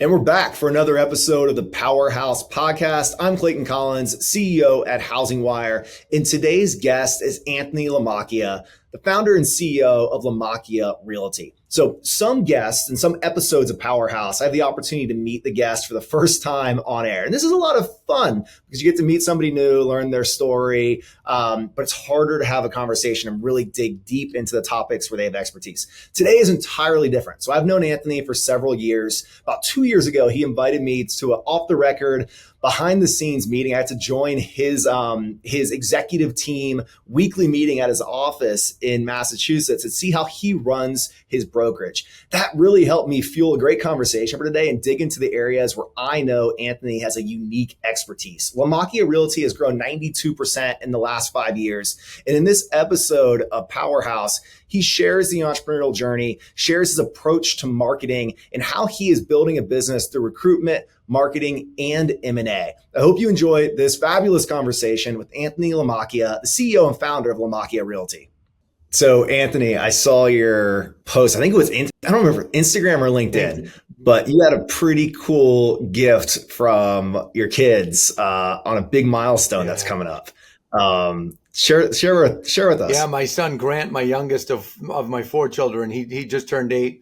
And we're back for another episode of the Powerhouse Podcast. I'm Clayton Collins, CEO at HousingWire. And today's guest is Anthony Lamacchia, the founder and CEO of Lamacchia Realty. So some guests and some episodes of Powerhouse, I have the opportunity to meet the guest for the first time on air. And this is a lot of fun because you get to meet somebody new, learn their story, but it's harder to have a conversation and really dig deep into the topics where they have expertise. Today is entirely different. So I've known Anthony for several years. About 2 years ago, he invited me to an off-the-record, behind-the-scenes meeting. I had to join his executive team weekly meeting at his office in Massachusetts and see how he runs his brokerage. That really helped me fuel a great conversation for today and dig into the areas where I know Anthony has a unique expertise. Lamacchia Realty has grown 92% in the last 5 years. And in this episode of Powerhouse, he shares the entrepreneurial journey, shares his approach to marketing, and how he is building a business through recruitment, marketing, and M&A. I hope you enjoy this fabulous conversation with Anthony Lamacchia, the CEO and founder of Lamacchia Realty. So Anthony, I saw your post. I think it was, I don't remember, Instagram or LinkedIn, but you had a pretty cool gift from your kids on a big milestone that's coming up. Share with us. Yeah, my son Grant, my youngest of my four children, he just turned 8.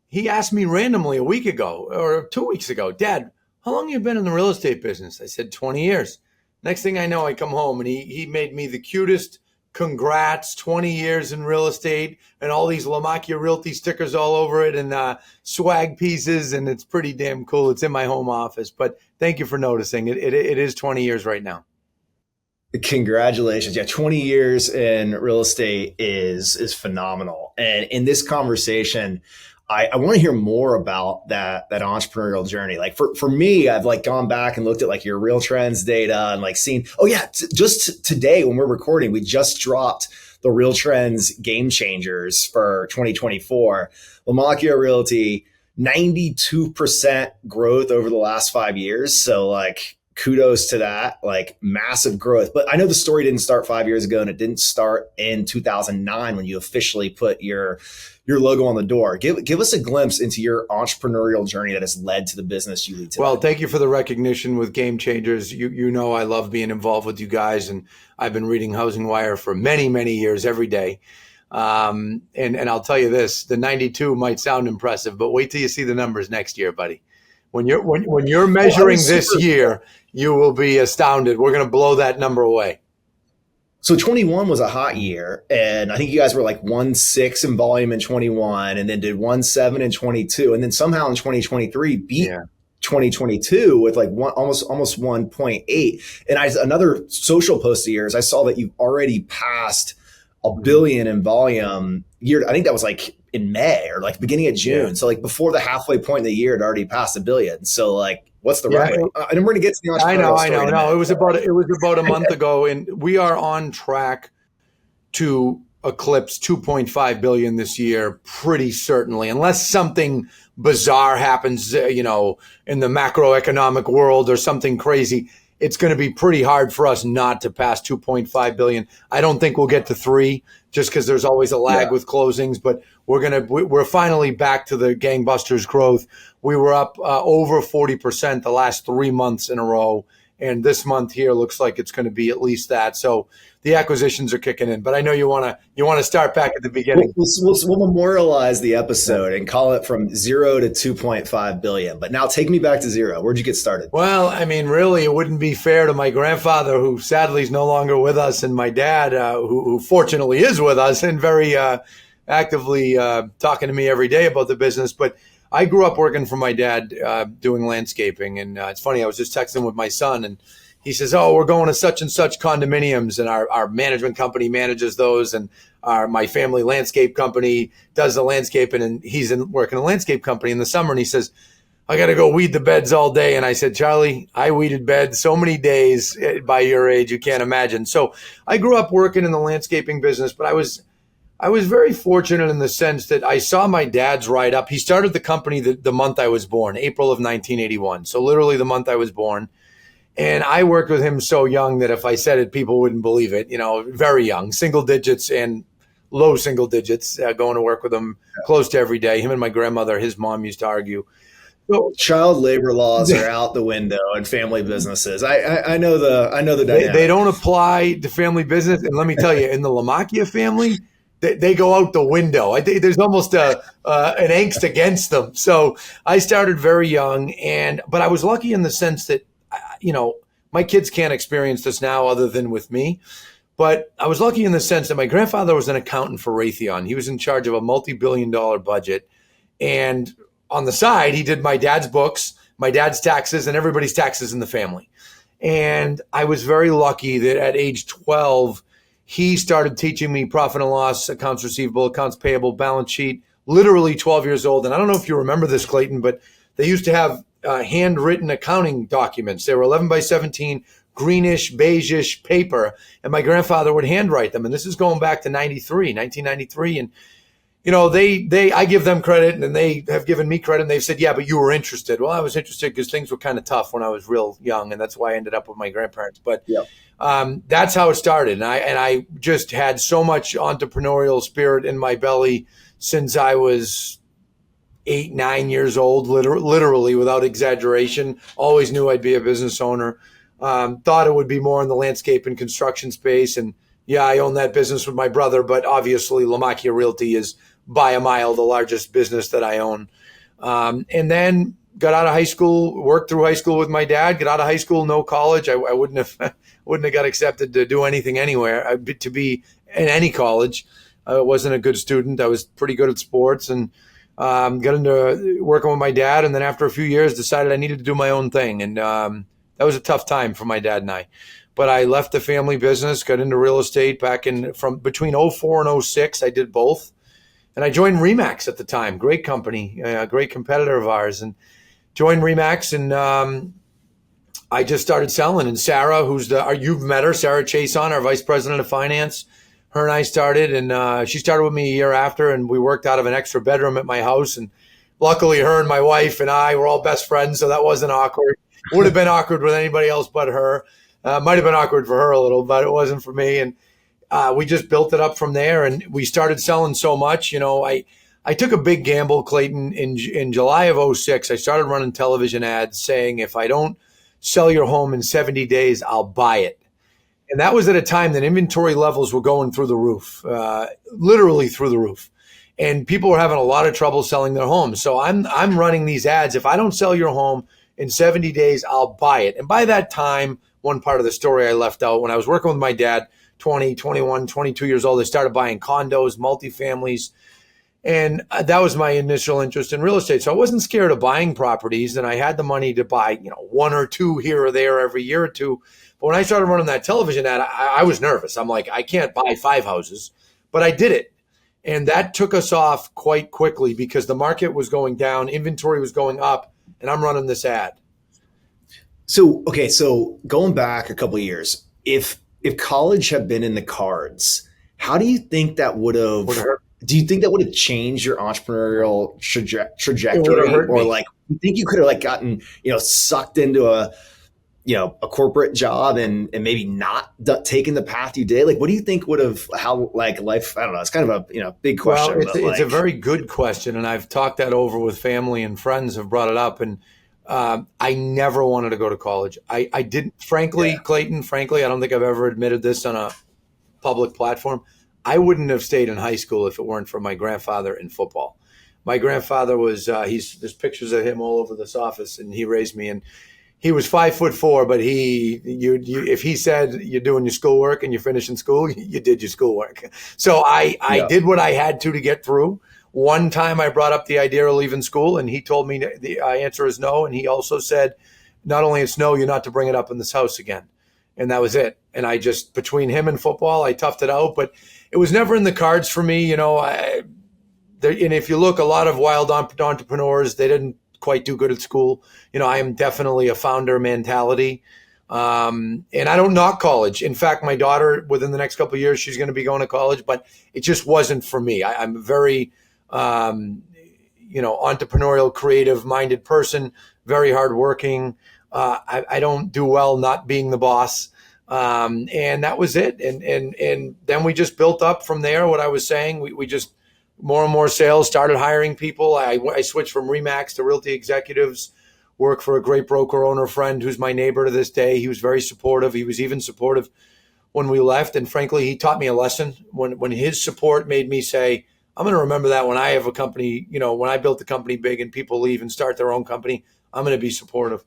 He asked me randomly a week ago or 2 weeks ago, Dad, how long have you been in the real estate business? I said 20 years. Next thing I know, I come home and he made me the cutest congrats, 20 years in real estate, and all these Lamacchia Realty stickers all over it and swag pieces, and it's pretty damn cool. It's in my home office, but thank you for noticing. It is 20 years right now. Congratulations. Yeah, 20 years in real estate is phenomenal. And in this conversation, I want to hear more about that entrepreneurial journey. Like for me, I've like gone back and looked at like your Real Trends data and like seen, just today when we're recording, we just dropped the Real Trends Game Changers for 2024. Lamacchia Realty, 92% growth over the last 5 years. So like, kudos to that, like massive growth. But I know the story didn't start 5 years ago and it didn't start in 2009 when you officially put your logo on the door. Give us a glimpse into your entrepreneurial journey that has led to the business you lead today. Well, thank you for the recognition with Game Changers. You know I love being involved with you guys, and I've been reading HousingWire for many, many years every day. And I'll tell you this, the 92 might sound impressive, but wait till you see the numbers next year, buddy. When you're measuring this year, you will be astounded. We're going to blow that number away. So 21 was a hot year, and I think you guys were like 1.6 in volume in 21, and then did 1.7 in 22, and then somehow in 2023 beat 2022 with like almost 1.8. And another social post of yours, I saw that you've already passed $1 billion in volume. I think that was like in May or like beginning of June. Yeah. So like before the halfway point in the year, it already passed $1 billion. So like, what's the runway? And we're going to get to the entrepreneurial story. I know. No, it was about a month ago, and we are on track to eclipse 2.5 billion this year, pretty certainly, unless something bizarre happens, in the macroeconomic world or something crazy. It's going to be pretty hard for us not to pass 2.5 billion. I don't think we'll get to 3 just because there's always a lag with closings, but we're finally back to the gangbusters growth. We were up over 40% the last 3 months in a row. And this month here looks like it's going to be at least that. So the acquisitions are kicking in, but I know you want to start back at the beginning. We'll memorialize the episode and call it from 0 to 2.5 billion. But now take me back to 0. Where'd you get started? Well, I mean, really, it wouldn't be fair to my grandfather, who sadly is no longer with us, and my dad, who fortunately is with us and very actively talking to me every day about the business. But I grew up working for my dad doing landscaping. And it's funny, I was just texting with my son, and he says, oh, we're going to such and such condominiums, and our management company manages those, and my family landscape company does the landscaping, and he's working a landscape company in the summer, and he says, I got to go weed the beds all day. And I said, Charlie, I weeded beds so many days by your age, you can't imagine. So I grew up working in the landscaping business, but I was very fortunate in the sense that I saw my dad's ride up. He started the company the month I was born, April of 1981. So literally the month I was born. And I worked with him so young that if I said it, people wouldn't believe it. Very young, single digits and low single digits, going to work with him close to every day. Him and my grandmother, his mom, used to argue. So Child labor laws are out the window in family businesses. I know the dynamic. they don't apply to family business. And let me tell you, in the Lamacchia family, they go out the window. I think there's almost an angst against them. So I started very young, but I was lucky in the sense that, my kids can't experience this now other than with me. But I was lucky in the sense that my grandfather was an accountant for Raytheon. He was in charge of a multi-billion-dollar budget. And on the side, he did my dad's books, my dad's taxes, and everybody's taxes in the family. And I was very lucky that at age 12, he started teaching me profit and loss, accounts receivable, accounts payable, balance sheet, literally 12 years old. And I don't know if you remember this, Clayton, but they used to have handwritten accounting documents. They were 11 by 17, greenish, beigeish paper, and my grandfather would handwrite them. And this is going back to 1993. And, I give them credit and they have given me credit and they've said, yeah, but you were interested. Well, I was interested because things were kind of tough when I was real young. And that's why I ended up with my grandparents. But that's how it started. And I just had so much entrepreneurial spirit in my belly since I was 8, 9 years old, literally without exaggeration. Always knew I'd be a business owner. Thought it would be more in the landscape and construction space. And yeah, I own that business with my brother, but obviously Lamacchia Realty is by a mile the largest business that I own. And then got out of high school, worked through high school with my dad, got out of high school, no college. I wouldn't have got accepted to do anything anywhere, to be in any college. I wasn't a good student. I was pretty good at sports and got into working with my dad. And then after a few years, decided I needed to do my own thing. And that was a tough time for my dad and I. But I left the family business, got into real estate from between 04 and 06. I did both. And I joined Remax at the time. Great company, a great competitor of ours. And joined Remax, and I just started selling. And Sarah, you've met her, Sarah Chason, our vice president of finance, her and I started. And she started with me a year after, and we worked out of an extra bedroom at my house. And luckily, her and my wife and I were all best friends, so that wasn't awkward. Would have been awkward with anybody else but her. Might have been awkward for her a little, but it wasn't for me. And we just built it up from there, and we started selling so much. I took a big gamble, Clayton. In July of 06, I started running television ads saying, if I don't sell your home in 70 days, I'll buy it. And that was at a time that inventory levels were going through the roof, literally through the roof. And people were having a lot of trouble selling their homes. So I'm running these ads. If I don't sell your home in 70 days, I'll buy it. And by that time, one part of the story I left out, when I was working with my dad, 20, 21, 22 years old, I started buying condos, multifamilies. And that was my initial interest in real estate. So I wasn't scared of buying properties, and I had the money to buy, one or two here or there every year or two. But when I started running that television ad, I was nervous. I'm like, I can't buy 5 houses, but I did it. And that took us off quite quickly because the market was going down, inventory was going up, and I'm running this ad. So going back a couple of years, if college had been in the cards, how do you think that would have? Do you think that would have changed your entrepreneurial trajectory, or you think you could have gotten sucked into a corporate job and maybe not taken the path you did? What do you think would have life? I don't know. It's kind of a big question. Well, it's a very good question, and I've talked that over with family and friends have brought it up, and I never wanted to go to college. I didn't, frankly, Clayton. Frankly, I don't think I've ever admitted this on a public platform. I wouldn't have stayed in high school if it weren't for my grandfather in football. My grandfather was, there's pictures of him all over this office, and he raised me, and he was 5'4", but if he said you're doing your schoolwork and you're finishing school, you did your schoolwork. So I did what I had to get through. One time I brought up the idea of leaving school, and he told me the answer is no. And he also said, not only it's no, you're not to bring it up in this house again. And that was it. And I just, between him and football, I toughed it out. But it was never in the cards for me. And if you look, a lot of wild entrepreneurs, they didn't quite do good at school. I am definitely a founder mentality. And I don't knock college. In fact, my daughter, within the next couple of years, she's going to be going to college, but it just wasn't for me. I'm a very, entrepreneurial, creative minded person, very hardworking. I don't do well not being the boss. And that was it. And then we just built up from there. What I was saying, we just more and more sales, started hiring people. I switched from Remax to Realty Executives, work for a great broker owner friend who's my neighbor to this day. He was very supportive. He was even supportive when we left. And frankly, he taught me a lesson when his support made me say, I'm going to remember that when I have a company, when I built the company big and people leave and start their own company, I'm going to be supportive.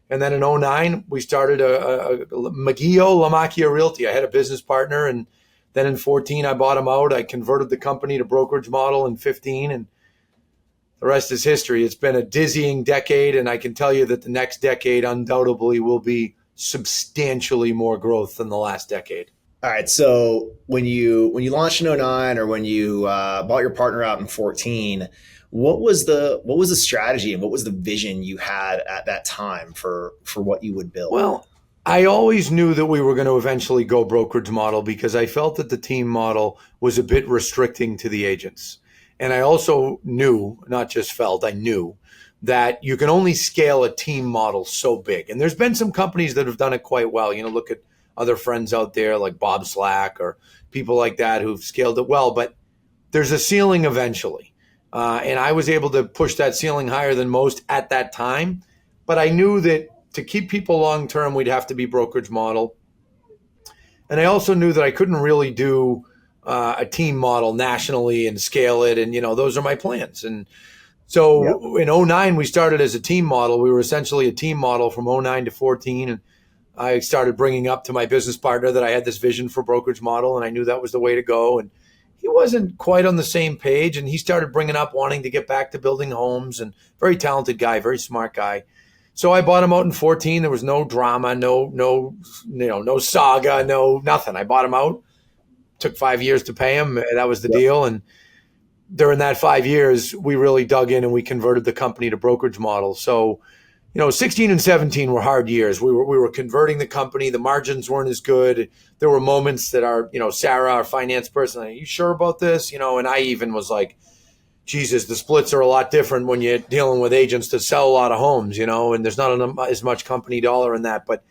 And then in 2009, we started a Lamacchia Realty. I had a business partner. And then in 2014, I bought him out. I converted the company to brokerage model in 2015. And the rest is history. It's been a dizzying decade. And I can tell you that the next decade undoubtedly will be substantially more growth than the last decade. All right. So when you launched in 2009 or when you bought your partner out in 2014, what was the strategy and what was the vision you had at that time for what you would build? Well, I always knew that we were going to eventually go brokerage model because I felt that the team model was a bit restricting to the agents. And I also knew, not just felt, I knew that you can only scale a team model so big. And there's been some companies that have done it quite well. Look at other friends out there like Bob Slack or people like that who've scaled it well, but there's a ceiling eventually. And I was able to push that ceiling higher than most at that time. But I knew that to keep people long-term, we'd have to be brokerage model. And I also knew that I couldn't really do a team model nationally and scale it. And, those are my plans. And so in 2009, we started as a team model. We were essentially a team model from 2009 to 2014. And I started bringing up to my business partner that I had this vision for brokerage model, and I knew that was the way to go. And he wasn't quite on the same page. And he started bringing up wanting to get back to building homes, and very talented guy, very smart guy. So I bought him out in 2014. There was no drama, no saga, no nothing. I bought him out. Took 5 years to pay him. That was the deal. And during that 5 years, we really dug in and we converted the company to brokerage model. So, 16 and 17 were hard years. We were converting the company. The margins weren't as good. There were moments that Sarah, our finance person, are you sure about this? And I even was like, Jesus, the splits are a lot different when you're dealing with agents that sell a lot of homes, and there's not as much company dollar in that. But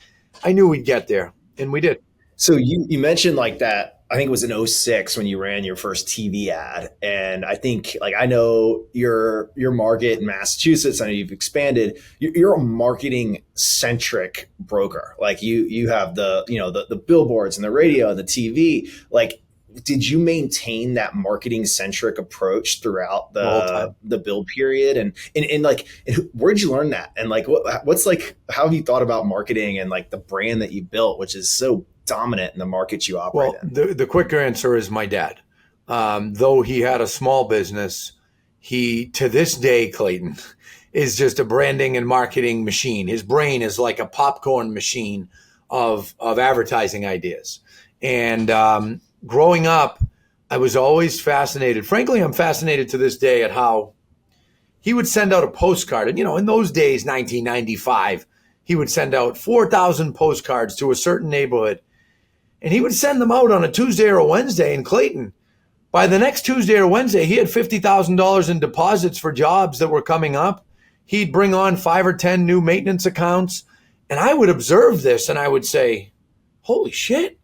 I knew we'd get there, and we did. So you mentioned like that. I think it was in 2006 when you ran your first TV ad. And I think I know your market in Massachusetts. I know you've expanded. You're a marketing centric broker. Like you have the billboards and the radio and the TV. Did you maintain that marketing centric approach throughout the build period? And where did you learn that? And how have you thought about marketing and the brand that you built, which is so dominant in the markets you operate in? The quicker answer is my dad. Though he had a small business, he, to this day, Clayton, is just a branding and marketing machine. His brain is like a popcorn machine of advertising ideas. And growing up, I was always fascinated. Frankly, I'm fascinated to this day at how he would send out a postcard. And, in those days, 1995, he would send out 4,000 postcards to a certain neighborhood. And he would send them out on a Tuesday or a Wednesday in Clayton. By the next Tuesday or Wednesday, he had $50,000 in deposits for jobs that were coming up. He'd bring on 5 or 10 new maintenance accounts. And I would observe this and I would say, holy shit,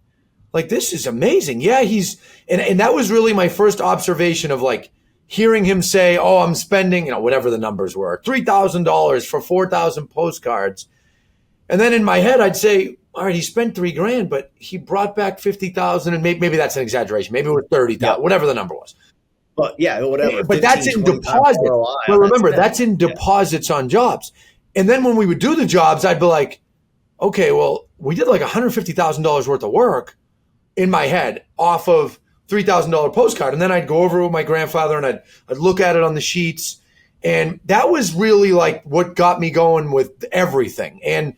this is amazing. Yeah, and that was really my first observation of hearing him say, oh, I'm spending, whatever the numbers were, $3,000 for 4,000 postcards. And then in my head, I'd say, all right, he spent $3,000, but he brought back 50,000, and maybe that's an exaggeration. Maybe it was 30,000, whatever the number was. But yeah, whatever. But that's in deposits. Well, remember, that's in deposits on jobs. And then when we would do the jobs, I'd be like, okay, well, we did $150,000 worth of work in my head off of $3,000 postcard. And then I'd go over with my grandfather and I'd look at it on the sheets. And that was really what got me going with everything. And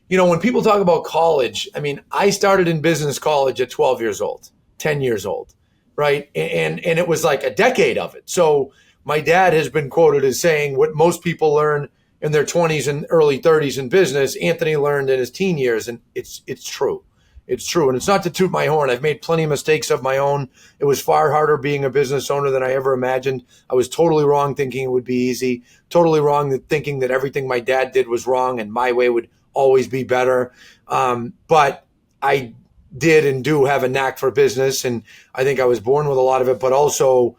when people talk about college, I started in business college at 12 years old, 10 years old, right? And it was a decade of it. So my dad has been quoted as saying what most people learn in their 20s and early 30s in business, Anthony learned in his teen years. And it's true. It's true. And it's not to toot my horn. I've made plenty of mistakes of my own. It was far harder being a business owner than I ever imagined. I was totally wrong thinking it would be easy, totally wrong thinking that everything my dad did was wrong and my way would always be better. But I did and do have a knack for business. And I think I was born with a lot of it, but also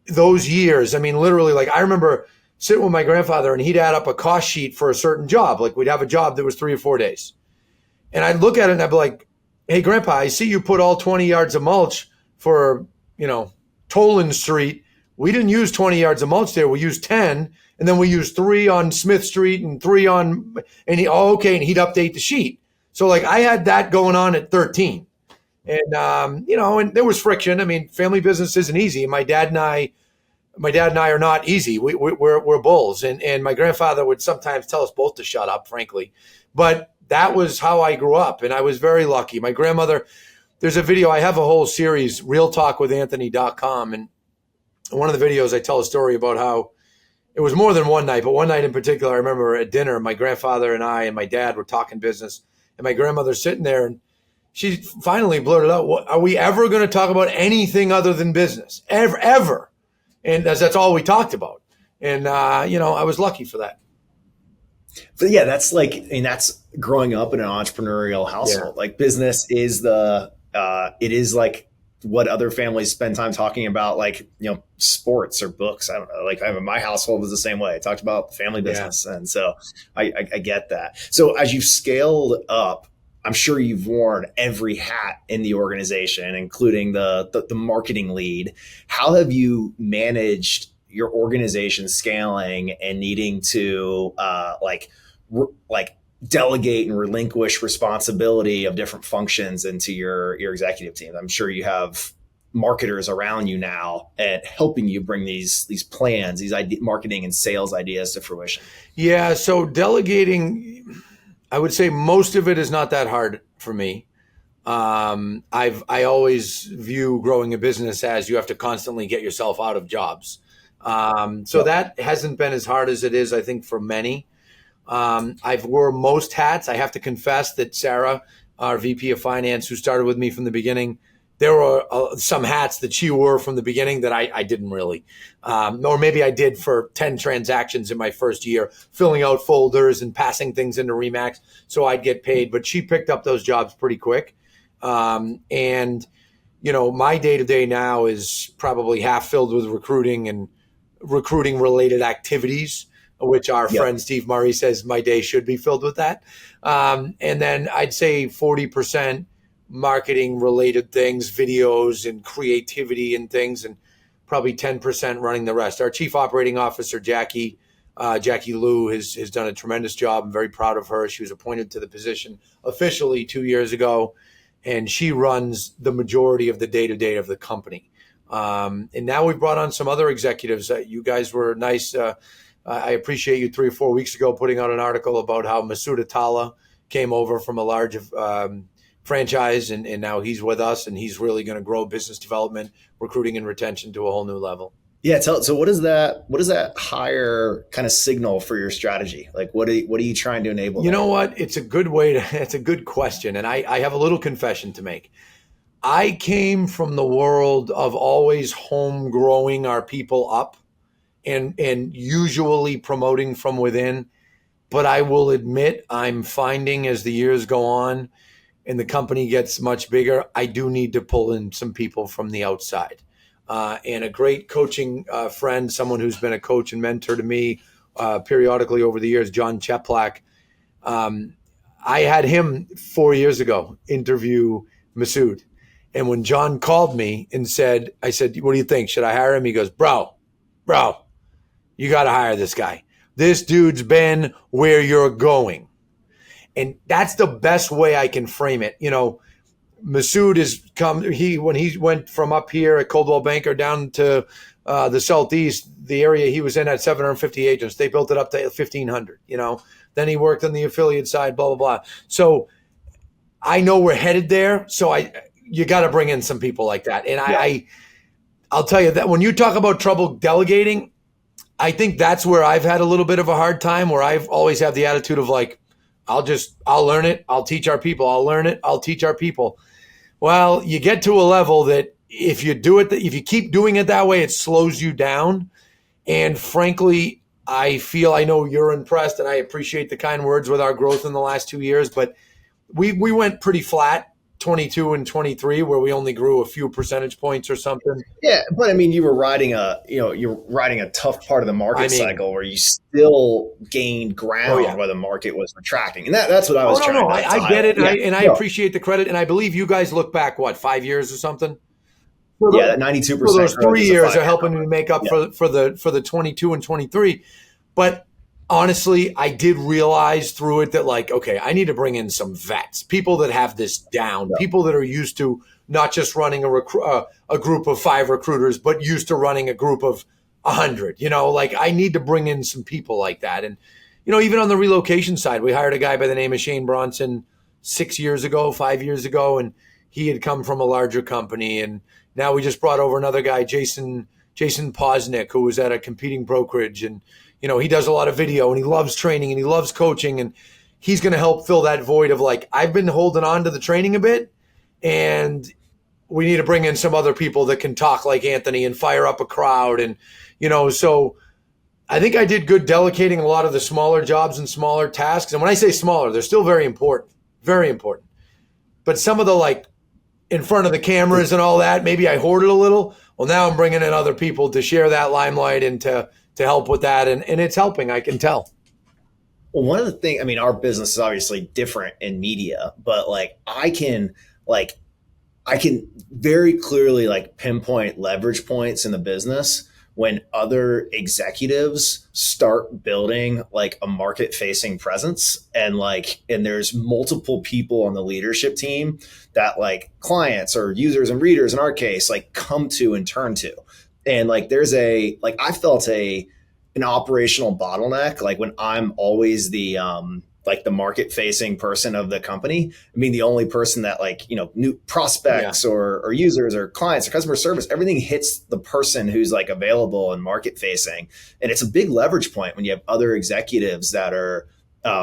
those years, I mean, literally, like I remember sitting with my grandfather and he'd add up a cost sheet for a certain job. Like we'd have a job that was 3 or 4 days. And I'd look at it and I'd be like, hey, Grandpa, I see you put all 20 yards of mulch for, Toland Street. We didn't use 20 yards of mulch there. We used 10. And then we used 3 on Smith Street and 3 on, and and he'd update the sheet. So like I had that going on at 13. And, and there was friction. I mean, family business isn't easy. And my dad and I are not easy. We're bulls. And my grandfather would sometimes tell us both to shut up, frankly. But that was how I grew up. And I was very lucky. My grandmother, there's a video, I have a whole series, realtalkwithanthony.com. And one of the videos I tell a story about how it was more than one night, but one night in particular, I remember at dinner, my grandfather and I and my dad were talking business. And my grandmother's sitting there and she finally blurted out, are we ever going to talk about anything other than business? Ever. And that's all we talked about. And, I was lucky for that. But yeah, that's growing up in an entrepreneurial household. Yeah. Like business is it is like what other families spend time talking about, like, sports or books. I don't know. Like my household was the same way. I talked about family business. Yeah. And so I get that. So as you've scaled up, I'm sure you've worn every hat in the organization, including the marketing lead. How have you managed your organization scaling and needing to delegate and relinquish responsibility of different functions into your executive team? I'm sure you have marketers around you now and helping you bring these plans, these marketing and sales ideas to fruition. Yeah. So delegating, I would say most of it is not that hard for me. I always view growing a business as you have to constantly get yourself out of jobs. That hasn't been as hard as it is, I think, for many. I've wore most hats. I have to confess that Sarah, our VP of Finance, who started with me from the beginning, there were some hats that she wore from the beginning that I didn't really. Or maybe I did for 10 transactions in my first year, filling out folders and passing things into Remax so I'd get paid. But she picked up those jobs pretty quick. My day-to-day now is probably half filled with recruiting and recruiting-related activities, which our friend Steve Murray says my day should be filled with that. And then I'd say 40% marketing-related things, videos and creativity and things, and probably 10% running the rest. Our Chief Operating Officer, Jackie Lou, has done a tremendous job. I'm very proud of her. She was appointed to the position officially 2 years ago, and she runs the majority of the day-to-day of the company. And now we've brought on some other executives. You guys were nice. I appreciate you 3 or 4 weeks ago putting out an article about how Masood Atala came over from a large franchise, and now he's with us, and he's really going to grow business development, recruiting, and retention to a whole new level. Yeah. So what does that hire kind of signal for your strategy? Like, what are you trying to enable? You know what? It's a good it's a good question. And I have a little confession to make. I came from the world of always home growing our people up and usually promoting from within. But I will admit, I'm finding as the years go on and the company gets much bigger, I do need to pull in some people from the outside. And a great coaching friend, someone who's been a coach and mentor to me periodically over the years, John Cheplak. I had him 4 years ago interview Masood. And when John called me and I said, what do you think? Should I hire him? He goes, bro, you got to hire this guy. This dude's been where you're going. And that's the best way I can frame it. Masood when he went from up here at Coldwell Banker down to the Southeast, the area he was in had 750 agents. They built it up to 1,500, Then he worked on the affiliate side, blah, blah, blah. So I know we're headed there. So you got to bring in some people like that. And I'll tell you that when you talk about trouble delegating, I think that's where I've had a little bit of a hard time, where I've always had the attitude of like, I'll learn it. I'll teach our people. I'll learn it. I'll teach our people. Well, you get to a level that if you keep doing it that way, it slows you down. And frankly, I know you're impressed, and I appreciate the kind words with our growth in the last 2 years, but we went pretty flat 22 and 23 where we only grew a few percentage points or something. Yeah, but I mean, you're riding a tough part of the market cycle where you still gained ground where the market was retracting, and that's what I was trying to I get it, and I appreciate the credit, and I believe you guys look back 5 years or something. That 92%. So those 3 years are helping me make up for the 22 and 23, but. Honestly, I did realize through it that okay, I need to bring in some vets, people that have this down, people that are used to not just running a group of 5 recruiters, but used to running a group of 100. I need to bring in some people like that. And, even on the relocation side, we hired a guy by the name of Shane Bronson 5 years ago, and he had come from a larger company. And now we just brought over another guy, Jason Posnick, who was at a competing brokerage, and he does a lot of video and he loves training and he loves coaching, and he's going to help fill that void of I've been holding on to the training a bit, and we need to bring in some other people that can talk like Anthony and fire up a crowd. And, so I think I did good delegating a lot of the smaller jobs and smaller tasks. And when I say smaller, they're still very important, very important. But some of the in front of the cameras and all that, maybe I hoarded a little. Well, now I'm bringing in other people to share that limelight and to help with that. And it's helping, I can tell. Well, one of the things, I mean, our business is obviously different in media, but I can very clearly pinpoint leverage points in the business when other executives start building a market facing presence, and there's multiple people on the leadership team that clients or users and readers in our case come to and turn to. And there's I felt an operational bottleneck when I'm always the the market facing person of the company. I mean, the only person that new prospects or users or clients or customer service, everything hits the person who's available and market facing. And it's a big leverage point when you have other executives that are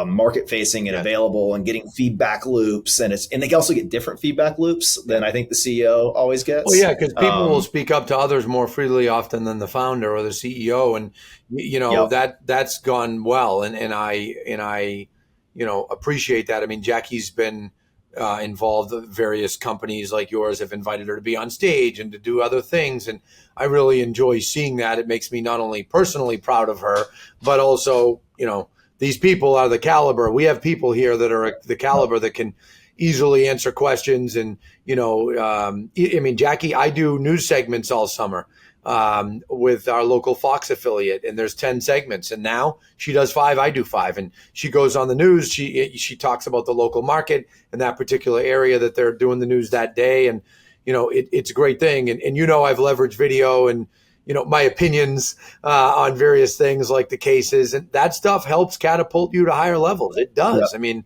market facing and available and getting feedback loops, and they also get different feedback loops than I think the CEO always gets. Well, yeah, because people will speak up to others more freely often than the founder or the CEO, and that's gone well, and I appreciate that. I mean, Jackie's been involved. Various companies like yours have invited her to be on stage and to do other things, and I really enjoy seeing that. It makes me not only personally proud of her, but also these people are the caliber. We have people here that are the caliber that can easily answer questions. And, Jackie, I do news segments all summer with our local Fox affiliate, and there's 10 segments. And now she does 5, I do 5. And she goes on the news. She talks about the local market in that particular area that they're doing the news that day. And, it's a great thing. And I've leveraged video and, my opinions on various things like the cases, and that stuff helps catapult you to higher levels. It does. Yeah. I mean,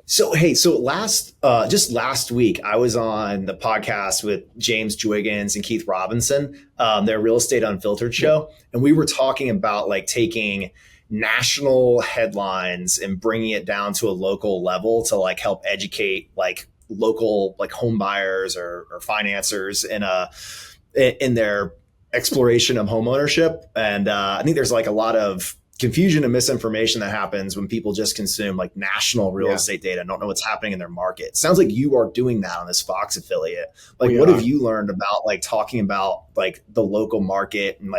so last week I was on the podcast with James Dwiggins and Keith Robinson, their Real Estate Unfiltered show, and we were talking about taking national headlines and bringing it down to a local level to help educate local home buyers or financiers in their exploration of home ownership. And I think there's a lot of confusion and misinformation that happens when people just consume national real estate data and don't know what's happening in their market. It sounds like you are doing that on this Fox affiliate. What have you learned about talking about the local market and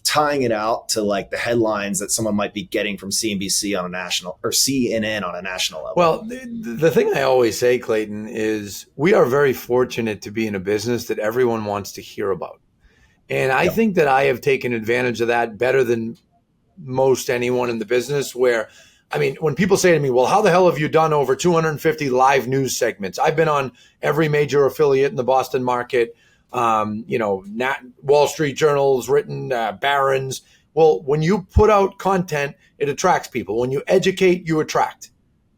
tying it out to the headlines that someone might be getting from CNBC on a national or CNN on a national level? Well, the thing I always say, Clayton, is we are very fortunate to be in a business that everyone wants to hear about. And I think that I have taken advantage of that better than most anyone in the business, where, when people say to me, well, how the hell have you done over 250 live news segments? I've been on every major affiliate in the Boston market, Wall Street Journal's written, Barron's. Well, when you put out content, it attracts people. When you educate, you attract.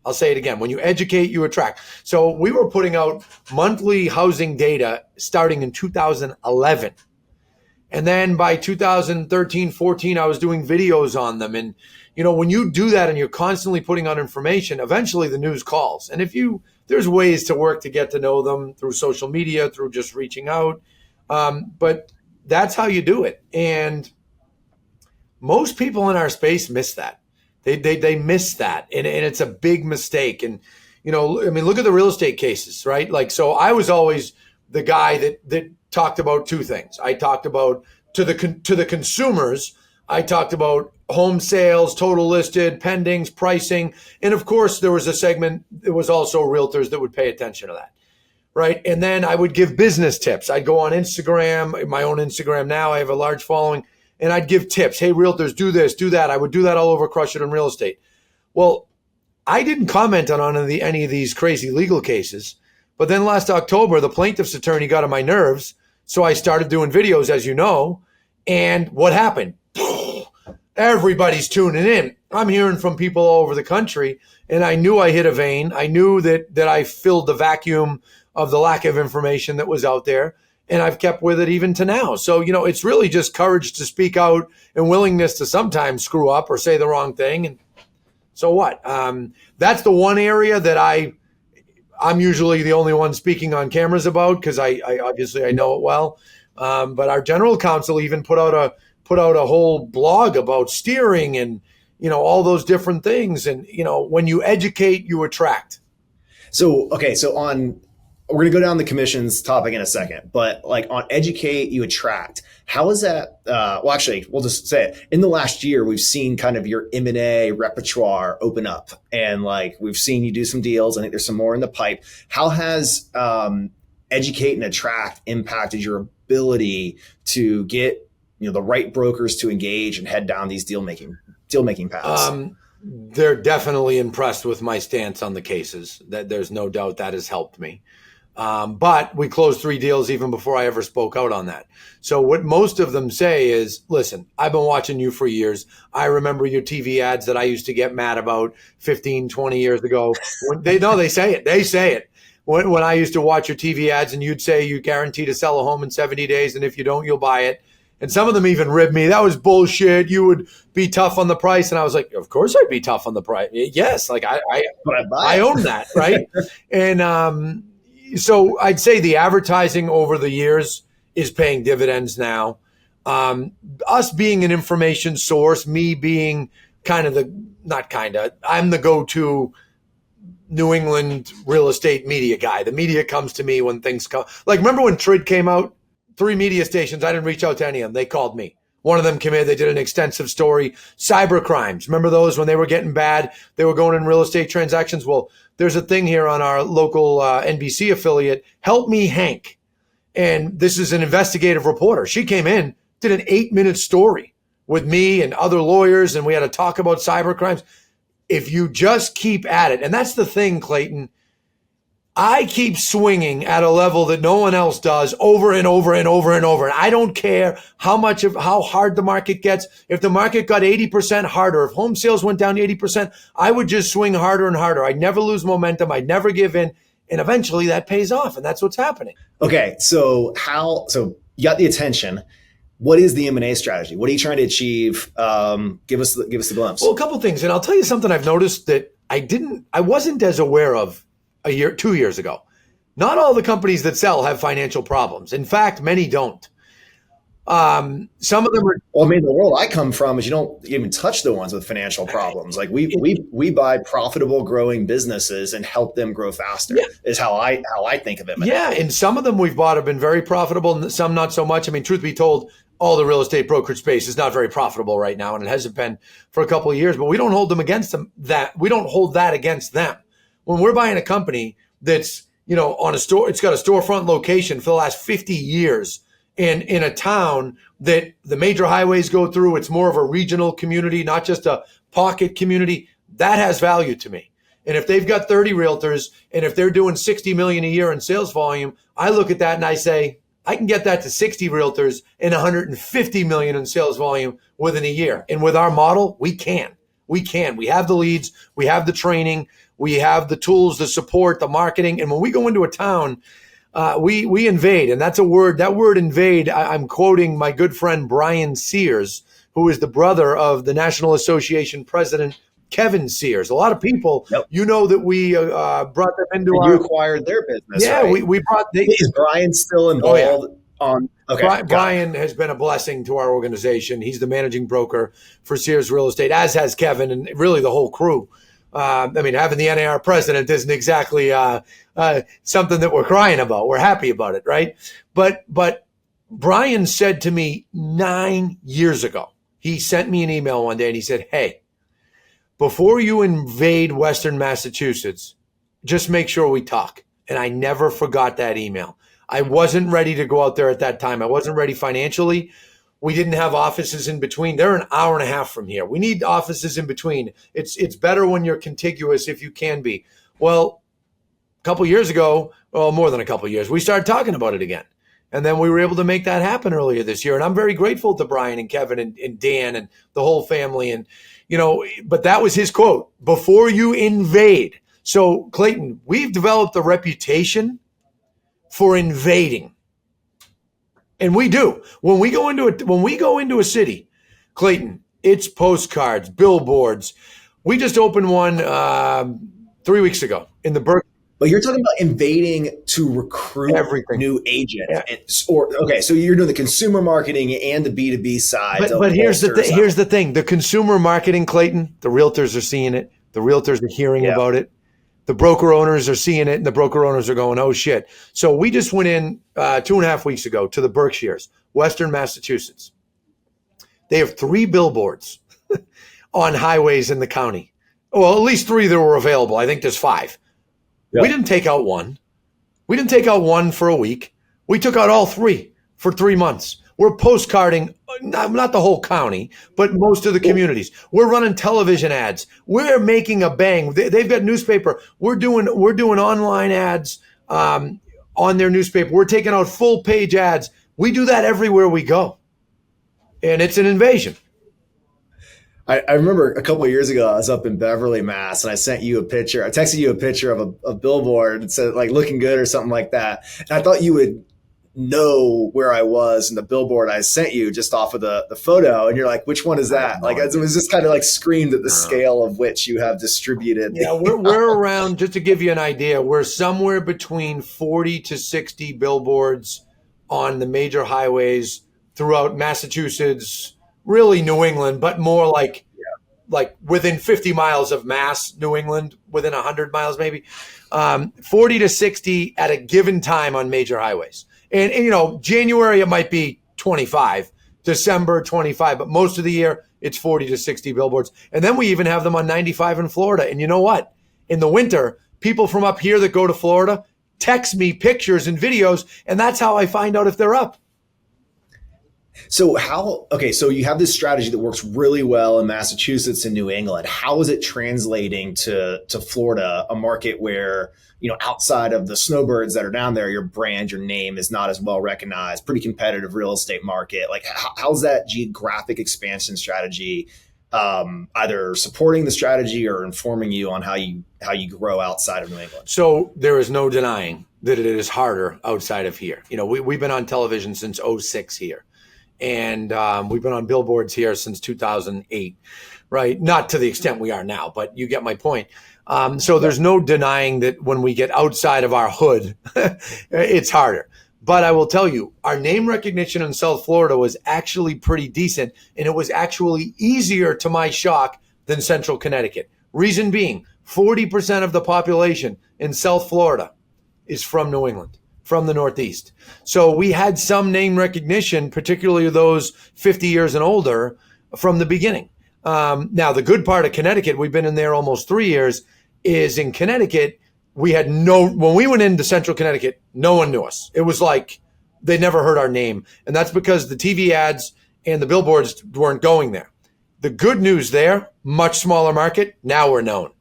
I'll say it again. When you educate, you attract. So we were putting out monthly housing data starting in 2011. And then by 2013, 14, I was doing videos on them. And, when you do that and you're constantly putting out information, eventually the news calls. And there's ways to work to get to know them through social media, through just reaching out. But that's how you do it. And most people in our space miss that. They miss that. And it's a big mistake. And, I mean, look at the real estate cases, right? Like, so I was always the guy that talked about two things. I talked about to the consumers, I talked about home sales, total listed, pendings, pricing. And of course, there was a segment, it was also realtors that would pay attention to that, right? And then I would give business tips. I'd go on Instagram, my own Instagram now, I have a large following, and I'd give tips. Hey, realtors, do this, do that. I would do that all over Crush It in Real Estate. Well, I didn't comment on any of these crazy legal cases, but then last October, the plaintiff's attorney got on my nerves, so I started doing videos, as you know, and what happened? Everybody's tuning in. I'm hearing from people all over the country, and I knew I hit a vein. I knew that I filled the vacuum of the lack of information that was out there, and I've kept with it even to now. So, it's really just courage to speak out and willingness to sometimes screw up or say the wrong thing, and so what? That's the one area that I'm usually the only one speaking on cameras about because I obviously I know it well. But our general counsel even put out a whole blog about steering and all those different things. And when you educate, you attract. So okay, we're going to go down the commissions topic in a second, but like on educate, you attract. How is that? Well, actually, we'll just say it. In the last year, we've seen kind of your M&A repertoire open up, and like we've seen you do some deals. I think there's some more in the pipe. How has educate and attract impacted your ability to get the right brokers to engage and head down these deal making paths? They're definitely impressed with my stance on the cases. That there's no doubt that has helped me. But we closed 3 deals even before I ever spoke out on that. So what most of them say is, listen, I've been watching you for years. I remember your TV ads that I used to get mad about 15, 20 years ago. They say it. They say it. When I used to watch your TV ads and you'd say you guarantee to sell a home in 70 days, and if you don't, you'll buy it. And some of them even ribbed me. That was bullshit. You would be tough on the price. And I was like, of course I'd be tough on the price. Yes. Like I own that. Right. And, so I'd say the advertising over the years is paying dividends now. Us being an information source, me being I'm the go-to New England real estate media guy. The media comes to me when things come. Like, remember when Trid came out? 3 media stations. I didn't reach out to any of them. They called me. One of them came in. They did an extensive story. Cyber crimes. Remember those when they were getting bad? They were going in real estate transactions. Well, there's a thing here on our local NBC affiliate, Help Me Hank. And this is an investigative reporter. She came in, did an 8-minute story with me and other lawyers, and we had to talk about cyber crimes. If you just keep at it, and that's the thing, Clayton, I keep swinging at a level that no one else does over and over and over and over. And I don't care how hard the market gets. If the market got 80% harder, if home sales went down 80%, I would just swing harder and harder. I'd never lose momentum. I'd never give in. And eventually that pays off. And that's what's happening. Okay. So you got the attention. What is the M&A strategy? What are you trying to achieve? Give us the glimpse. Well, a couple things. And I'll tell you something I've noticed that I wasn't as aware of 2 years ago. Not all the companies that sell have financial problems. In fact, many don't. Some of them are. Well, I mean, the world I come from is you don't even touch the ones with financial problems. Like we buy profitable, growing businesses and help them grow faster. Yeah. Is how I think of it. Yeah, and some of them we've bought have been very profitable, and some not so much. I mean, truth be told, all the real estate brokerage space is not very profitable right now, and it hasn't been for a couple of years. But we don't hold them against them. We don't hold that against them. When we're buying a company that's on a store, it's got a storefront location for the last 50 years. And in a town that the major highways go through, it's more of a regional community, not just a pocket community. That has value to me. And if they've got 30 realtors and if they're doing 60 million a year in sales volume, I look at that and I say, I can get that to 60 realtors and 150 million in sales volume within a year. And with our model, we can. We have the leads. We have the training. We have the tools, the support, the marketing. And when we go into a town, we invade, and that's a word. That word invade, I'm quoting my good friend Brian Sears, who is the brother of the National Association president, Kevin Sears. A lot of people, that we brought them into you acquired their business. Yeah, right? we brought. Is Brian still involved? Oh, yeah. Okay, Brian has been a blessing to our organization. He's the managing broker for Sears Real Estate, as has Kevin, and really the whole crew. Having the NAR president isn't exactly something that we're crying about. We're happy about it, right? But Brian said to me 9 years ago, he sent me an email one day and he said, hey, before you invade Western Massachusetts, just make sure we talk. And I never forgot that email. I wasn't ready to go out there at that time. I wasn't ready financially. We didn't have offices in between. They're an hour and a half from here. We need offices in between. It's better when you're contiguous if you can be. Well, a couple years ago, well, more than a couple years, we started talking about it again. And then we were able to make that happen earlier this year. And I'm very grateful to Brian and Kevin and Dan and the whole family. And, but that was his quote, before you invade. So, Clayton, we've developed a reputation for invading. And we do. When we go into a city, Clayton, it's postcards, billboards. We just opened one 3 weeks ago in the Berkeley. But you're talking about invading to recruit everything. New agents. Yeah. So you're doing the consumer marketing and the B2B side. But here's the thing. The consumer marketing, Clayton, the realtors are seeing it. The realtors are hearing about it. The broker owners are seeing it, and the broker owners are going, oh, shit. So we just went in 2.5 weeks ago to the Berkshires, Western Massachusetts. They have 3 billboards on highways in the county. Well, at least 3 that were available. I think there's 5. Yep. We didn't take out one. We didn't take out one for a week. We took out all 3 for 3 months. We're postcarding, not the whole county, but most of the communities. We're running television ads. We're making a bang. They've got newspaper. We're doing online ads on their newspaper. We're taking out full page ads. We do that everywhere we go. And it's an invasion. I remember a couple of years ago, I was up in Beverly, Mass, and I sent you a picture. I texted you a picture of a billboard and said, like, looking good or something like that. And I thought you would know where I was in the billboard I sent you just off of the photo. And you're like, which one is that? Like, it was just kind of like screamed at the scale of which you have distributed. Yeah, we're around, just to give you an idea, we're somewhere between 40 to 60 billboards on the major highways throughout Massachusetts, really New England, but more like within 50 miles of Mass, New England, within 100 miles maybe, 40 to 60 at a given time on major highways. And January, it might be 25, December 25, but most of the year, it's 40 to 60 billboards. And then we even have them on 95 in Florida. And you know what? In the winter, people from up here that go to Florida text me pictures and videos, and that's how I find out if they're up. So so you have this strategy that works really well in Massachusetts and New England. How is it translating to Florida, a market where, outside of the snowbirds that are down there, your brand, your name is not as well recognized, pretty competitive real estate market? Like, how's that geographic expansion strategy either supporting the strategy or informing you on how you grow outside of New England? So there is no denying that it is harder outside of here. We've been on television since 2006 here. And we've been on billboards here since 2008, right? Not to the extent we are now, but you get my point. So there's no denying that when we get outside of our hood, it's harder. But I will tell you, our name recognition in South Florida was actually pretty decent, and it was actually easier, to my shock, than Central Connecticut. Reason being, 40% of the population in South Florida is from New England, from the Northeast. So we had some name recognition, particularly those 50 years and older, from the beginning. Now, the good part of Connecticut, we've been in there almost 3 years, is in Connecticut, when we went into Central Connecticut, no one knew us. It was like they never heard our name. And that's because the TV ads and the billboards weren't going there. The good news there, much smaller market, now we're known.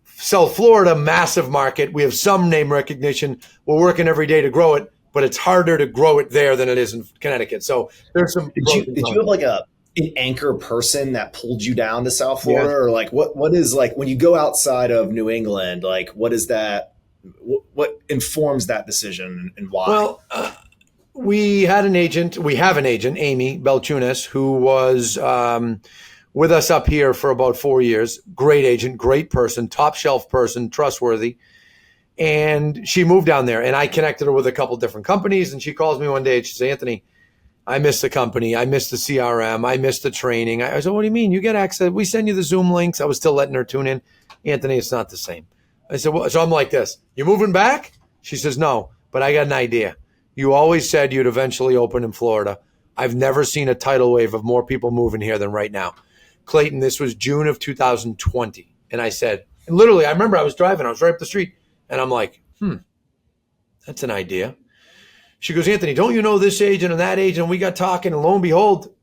South Florida, massive market. We have some name recognition. We're working every day to grow it, but it's harder to grow it there than it is in Connecticut. So there's some. Did you have like an anchor person that pulled you down to South Florida, or like what is, like, when you go outside of New England, like, what is that? What informs that decision and why? Well, we have an agent, Amy Belchunas, who was with us up here for about 4 years. Great agent, great person, top shelf person, trustworthy. And she moved down there, and I connected her with a couple different companies. And she calls me one day and she says, Anthony, I miss the company. I miss the CRM. I miss the training. I said, what do you mean? You get access. We send you the Zoom links. I was still letting her tune in. Anthony, it's not the same. I said, well, so I'm like this. You moving back? She says, no, but I got an idea. You always said you'd eventually open in Florida. I've never seen a tidal wave of more people moving here than right now. Clayton, this was June of 2020. And I said, and literally, I remember I was driving. I was right up the street. And I'm like, that's an idea. She goes, Anthony, don't you know this agent and that agent? We got talking, and lo and behold,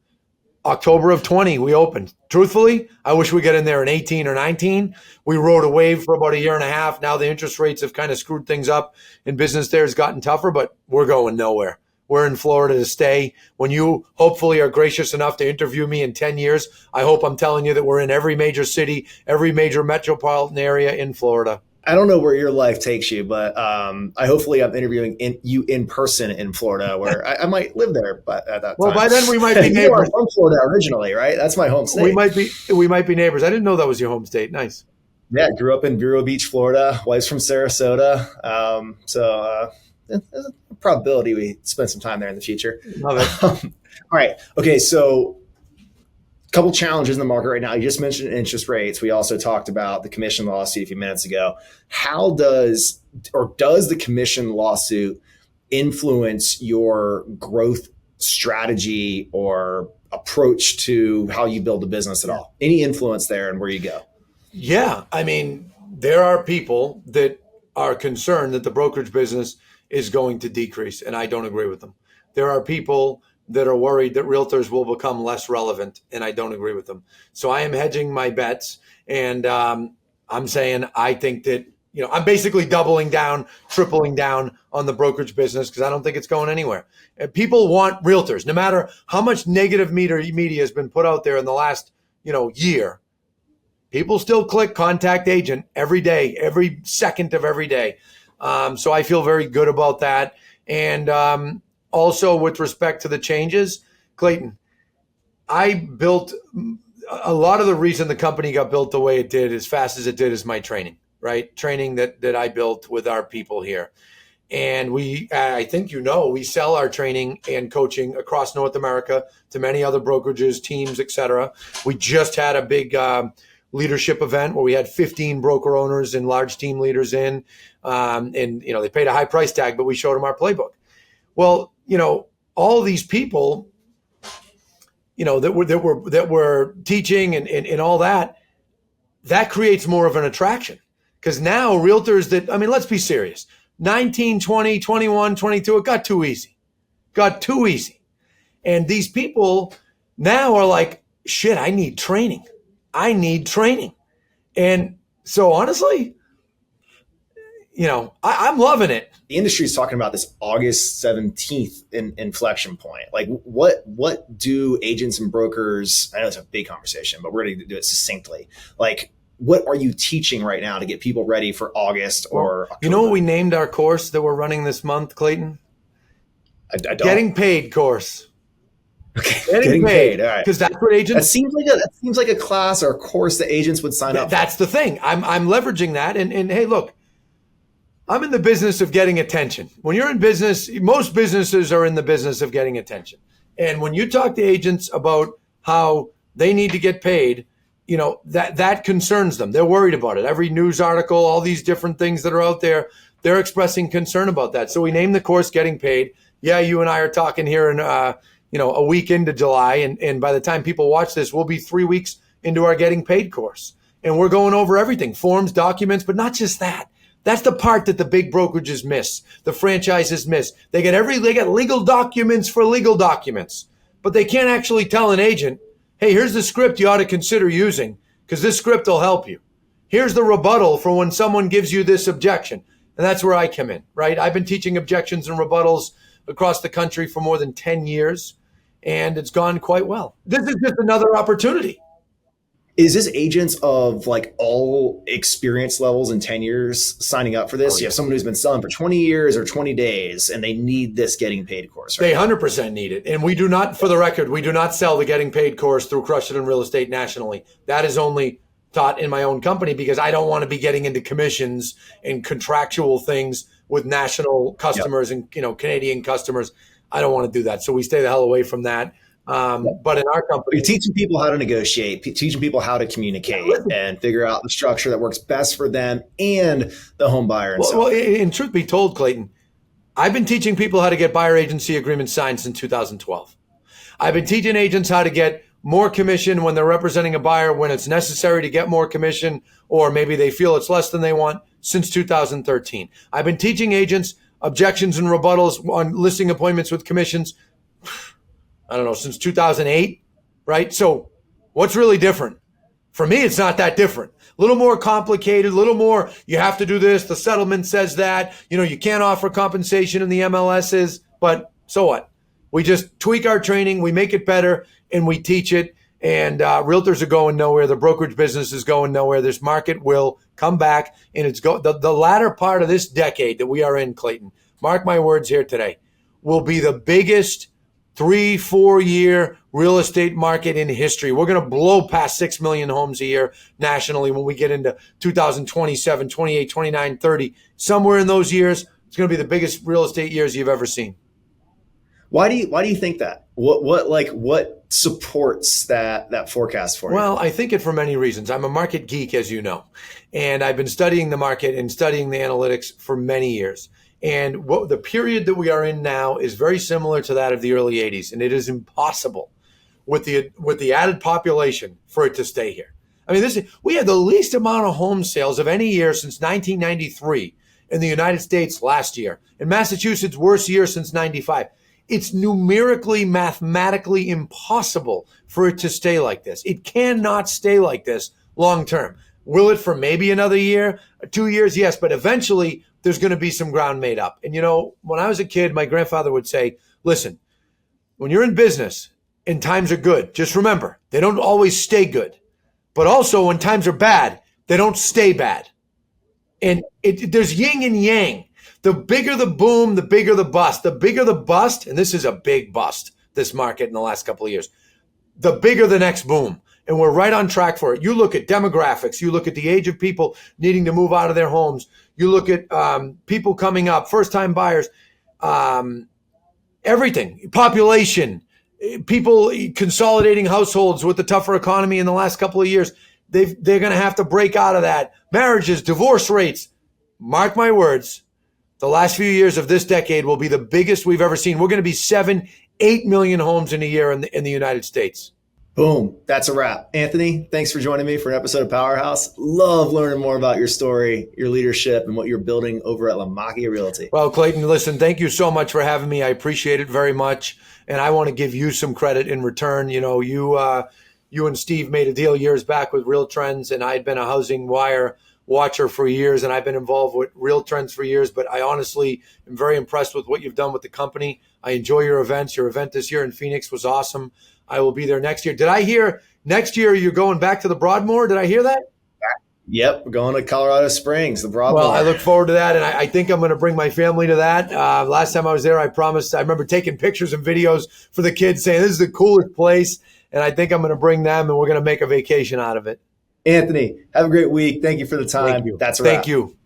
October of 20, we opened. Truthfully, I wish we got in there in 18 or 19. We rode a wave for about a year and a half. Now the interest rates have kind of screwed things up, and business there has gotten tougher, but we're going nowhere. We're in Florida to stay. When you hopefully are gracious enough to interview me in 10 years, I hope I'm telling you that we're in every major city, every major metropolitan area in Florida. I don't know where your life takes you, but I'm interviewing you in person in Florida, where I might live there. But at that well, time, by then we might be neighbors. You are from Florida originally, right? That's my home state. We might be neighbors. I didn't know that was your home state. Nice. Yeah, grew up in Vero Beach, Florida. Wife's from Sarasota, there's a probability we spend some time there in the future. Love it. All right. Okay. So, couple challenges in the market right now. You just mentioned interest rates. We also talked about the commission lawsuit a few minutes ago. How does the commission lawsuit influence your growth strategy or approach to how you build a business at all? Any influence there and where you go? Yeah. I mean, there are people that are concerned that the brokerage business is going to decrease, and I don't agree with them. There are people that are worried that realtors will become less relevant, and I don't agree with them. So I am hedging my bets, and I'm saying I think that, I'm basically doubling down, tripling down on the brokerage business because I don't think it's going anywhere. And people want realtors, no matter how much negative media has been put out there in the last, year. People still click contact agent every day, every second of every day. So I feel very good about that. And also with respect to the changes, Clayton, I built a lot of the reason the company got built the way it did as fast as it did is my training, right? Training that I built with our people here. And I think we sell our training and coaching across North America to many other brokerages, teams, et cetera. We just had a big leadership event where we had 15 broker owners and large team leaders in, and they paid a high price tag, but we showed them our playbook. Well, all these people, that were teaching and all that creates more of an attraction, because now realtors let's be serious, 19, 20, 21, 22, it got too easy. And these people now are like, shit, I need training. And so honestly, I'm loving it. The industry is talking about this August 17th inflection point. Like what do agents and brokers, I know it's a big conversation, but we're going to do it succinctly. Like, what are you teaching right now to get people ready for August or October? You know what we named our course that we're running this month, Clayton? I don't. Getting Paid course. Okay, getting paid. All right, because that's what agents. That seems like a class or a course that agents would sign up. That's the thing. I'm leveraging that, and hey, look, I'm in the business of getting attention. When you're in business, most businesses are in the business of getting attention, and when you talk to agents about how they need to get paid, that concerns them. They're worried about it. Every news article, all these different things that are out there, they're expressing concern about that. So we named the course Getting Paid. Yeah, you and I are talking here in a week into July, and by the time people watch this, we'll be 3 weeks into our Getting Paid course. And we're going over everything, forms, documents, but not just that. That's the part that the big brokerages miss, the franchises miss. They get legal documents for legal documents, but they can't actually tell an agent, hey, here's the script you ought to consider using, because this script will help you. Here's the rebuttal for when someone gives you this objection. And that's where I come in, right? I've been teaching objections and rebuttals across the country for more than 10 years. And it's gone quite well. This is just another opportunity. Is this agents of like all experience levels and 10 years signing up for this? You have someone who's been selling for 20 years or 20 days, and they need this Getting Paid course, right? They 100% need it. And we do not, for the record, we do not sell the Getting Paid course through Crush It in Real Estate nationally. That is only taught in my own company because I don't want to be getting into commissions and contractual things with national customers and Canadian customers. I don't want to do that. So we stay the hell away from that. But in our company, you're teaching people how to negotiate, teaching people how to communicate and figure out the structure that works best for them and the home buyer. And well, in truth be told, Clayton, I've been teaching people how to get buyer agency agreements signed since 2012. I've been teaching agents how to get more commission when they're representing a buyer when it's necessary to get more commission, or maybe they feel it's less than they want, since 2013. I've been teaching agents objections and rebuttals on listing appointments with commissions, I don't know, since 2008, right? So what's really different? For me, it's not that different. A little more complicated, a little more, you have to do this, the settlement says that, you can't offer compensation in the MLSs, but so what? We just tweak our training, we make it better, and we teach it. And realtors are going nowhere. The brokerage business is going nowhere. This market will come back, and it's the latter part of this decade that we are in, Clayton, mark my words here today, will be the biggest 3-4 year real estate market in history. We're going to blow past 6 million homes a year nationally when we get into 2027, 28, 29, 30. Somewhere in those years, it's going to be the biggest real estate years you've ever seen. Why do you think that? What supports that forecast for you? Well, I think it for many reasons. I'm a market geek, as you know, and I've been studying the market and studying the analytics for many years. And the period that we are in now is very similar to that of the early 80s, and it is impossible with the added population for it to stay here. I mean, we had the least amount of home sales of any year since 1993 in the United States last year. In Massachusetts, worst year since 95. It's numerically, mathematically impossible for it to stay like this. It cannot stay like this long term. Will it for maybe another year, 2 years? Yes, but eventually there's going to be some ground made up. And when I was a kid, my grandfather would say, listen, when you're in business and times are good, just remember, they don't always stay good. But also when times are bad, they don't stay bad. And there's yin and yang. The bigger the boom, the bigger the bust. The bigger the bust, and this is a big bust, this market in the last couple of years, the bigger the next boom. And we're right on track for it. You look at demographics. You look at the age of people needing to move out of their homes. You look at people coming up, first-time buyers, everything, population, people consolidating households with the tougher economy in the last couple of years. They're going to have to break out of that. Marriages, divorce rates, mark my words, the last few years of this decade will be the biggest we've ever seen. We're going to be 7-8 million homes in a year in the United States. Boom. That's a wrap. Anthony, thanks for joining me for an episode of Powerhouse. Love learning more about your story, your leadership, and what you're building over at Lamacchia Realty. Well, Clayton, listen, thank you so much for having me. I appreciate it very much. And I want to give you some credit in return. You and Steve made a deal years back with Real Trends, and I'd been a HousingWire watcher for years, and I've been involved with Real Trends for years, but I honestly am very impressed with what you've done with the company. I enjoy your events. Your event this year in Phoenix was awesome. I will be there next year. Did I hear next year you're going back to the Broadmoor? Did I hear that? Yep, we're going to Colorado Springs, the Broadmoor. Well, I look forward to that, and I think I'm going to bring my family to that. Last time I was there, I promised. I remember taking pictures and videos for the kids saying, this is the coolest place, and I think I'm going to bring them, and we're going to make a vacation out of it. Anthony, have a great week. Thank you for the time. Thank you. That's a wrap. Thank you.